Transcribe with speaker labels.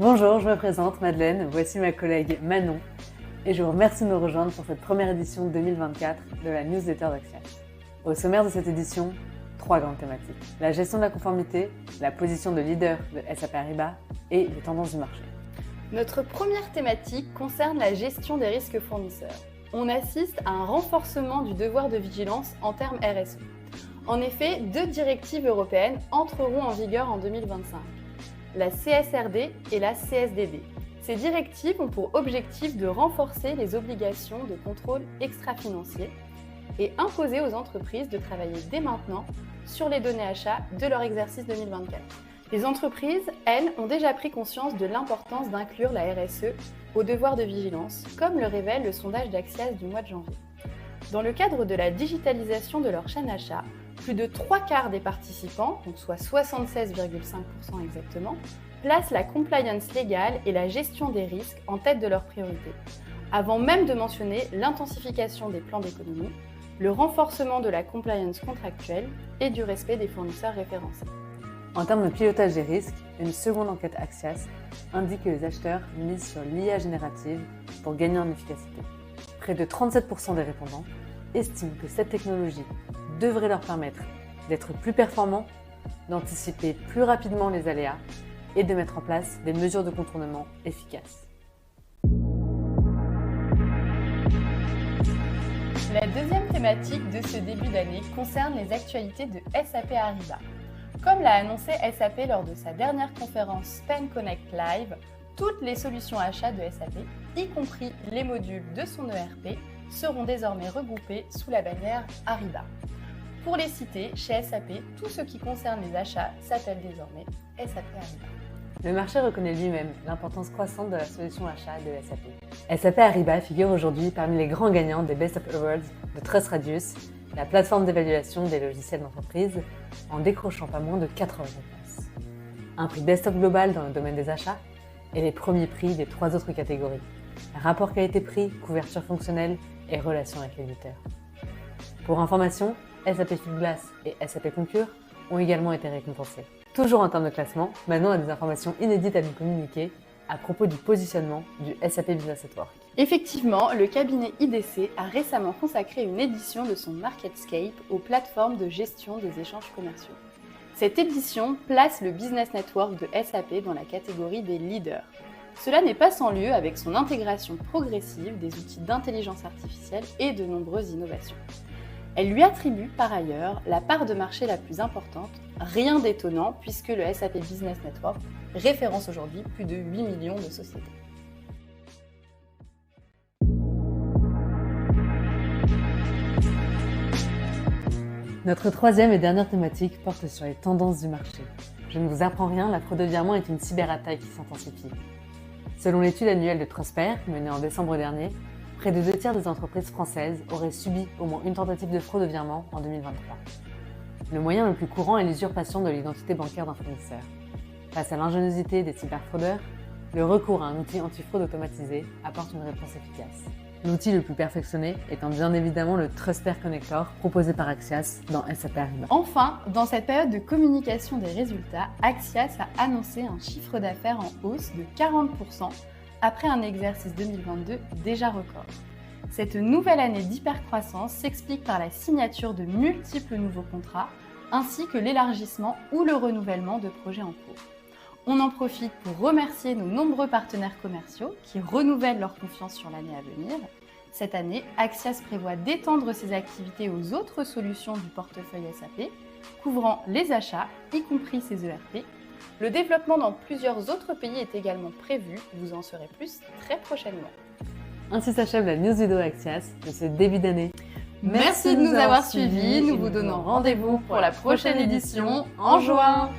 Speaker 1: Bonjour, je me présente, Madeleine, voici ma collègue Manon et je vous remercie de nous rejoindre pour cette première édition 2024 de la newsletter d'Axias. Au sommaire de cette édition, 3 grandes thématiques. La gestion de la conformité, la position de leader de SAP Ariba et les tendances du marché.
Speaker 2: Notre première thématique concerne la gestion des risques fournisseurs. On assiste à un renforcement du devoir de vigilance en termes RSE. En effet, 2 directives européennes entreront en vigueur en 2025. La CSRD et la CSDD. Ces directives ont pour objectif de renforcer les obligations de contrôle extra-financier et imposer aux entreprises de travailler dès maintenant sur les données achats de leur exercice 2024. Les entreprises, elles, ont déjà pris conscience de l'importance d'inclure la RSE au devoir de vigilance, comme le révèle le sondage d'Axias du mois de janvier. Dans le cadre de la digitalisation de leur chaîne achat, plus de 3/4 des participants, donc soit 76,5% exactement, placent la compliance légale et la gestion des risques en tête de leurs priorités, avant même de mentionner l'intensification des plans d'économie, le renforcement de la compliance contractuelle et du respect des fournisseurs référencés.
Speaker 1: En termes de pilotage des risques, une seconde enquête Axias indique que les acheteurs misent sur l'IA générative pour gagner en efficacité. Près de 37% des répondants estiment que cette technologie devrait leur permettre d'être plus performants, d'anticiper plus rapidement les aléas et de mettre en place des mesures de contournement efficaces.
Speaker 2: La deuxième thématique de ce début d'année concerne les actualités de SAP Ariba. Comme l'a annoncé SAP lors de sa dernière conférence Spend Connect Live, toutes les solutions achats de SAP, y compris les modules de son ERP, seront désormais regroupés sous la bannière Ariba. Pour les citer, chez SAP, tout ce qui concerne les achats s'appelle désormais SAP Ariba.
Speaker 1: Le marché reconnaît lui-même l'importance croissante de la solution achat de SAP. SAP Ariba figure aujourd'hui parmi les grands gagnants des Best of Awards de TrustRadius, la plateforme d'évaluation des logiciels d'entreprise, en décrochant pas moins de 4 récompenses. Un prix Best of Global dans le domaine des achats et les premiers prix des 3 autres catégories: rapport qualité-prix, couverture fonctionnelle et relations avec l'éditeur. Pour information, SAP Fieldglass et SAP Concur ont également été récompensés. Toujours en termes de classement, Manon a des informations inédites à nous communiquer à propos du positionnement du SAP Business Network.
Speaker 2: Effectivement, le cabinet IDC a récemment consacré une édition de son MarketScape aux plateformes de gestion des échanges commerciaux. Cette édition place le Business Network de SAP dans la catégorie des leaders. Cela n'est pas sans lieu avec son intégration progressive des outils d'intelligence artificielle et de nombreuses innovations. Elle lui attribue par ailleurs la part de marché la plus importante, rien d'étonnant puisque le SAP Business Network référence aujourd'hui plus de 8 millions de sociétés.
Speaker 1: Notre troisième et dernière thématique porte sur les tendances du marché. Je ne vous apprends rien, la fraude de virement est une cyberattaque qui s'intensifie. Selon l'étude annuelle de Trustpert, menée en décembre dernier, près de 2/3 des entreprises françaises auraient subi au moins une tentative de fraude de virement en 2023. Le moyen le plus courant est l'usurpation de l'identité bancaire d'un fournisseur. Face à l'ingéniosité des cyberfraudeurs, le recours à un outil antifraude automatisé apporte une réponse efficace. L'outil le plus perfectionné étant bien évidemment le Trustpert Connector proposé par Axias dans SAP Ariba.
Speaker 2: Enfin, dans cette période de communication des résultats, Axias a annoncé un chiffre d'affaires en hausse de 40% après un exercice 2022 déjà record. Cette nouvelle année d'hypercroissance s'explique par la signature de multiples nouveaux contrats ainsi que l'élargissement ou le renouvellement de projets en cours. On en profite pour remercier nos nombreux partenaires commerciaux qui renouvellent leur confiance sur l'année à venir. Cette année, Axias prévoit d'étendre ses activités aux autres solutions du portefeuille SAP, couvrant les achats, y compris ses ERP. Le développement dans plusieurs autres pays est également prévu, vous en saurez plus très prochainement.
Speaker 1: Ainsi s'achève la news vidéo Axias de ce début d'année.
Speaker 2: Merci de nous avoir suivis, nous vous donnons rendez-vous pour la prochaine édition en juin.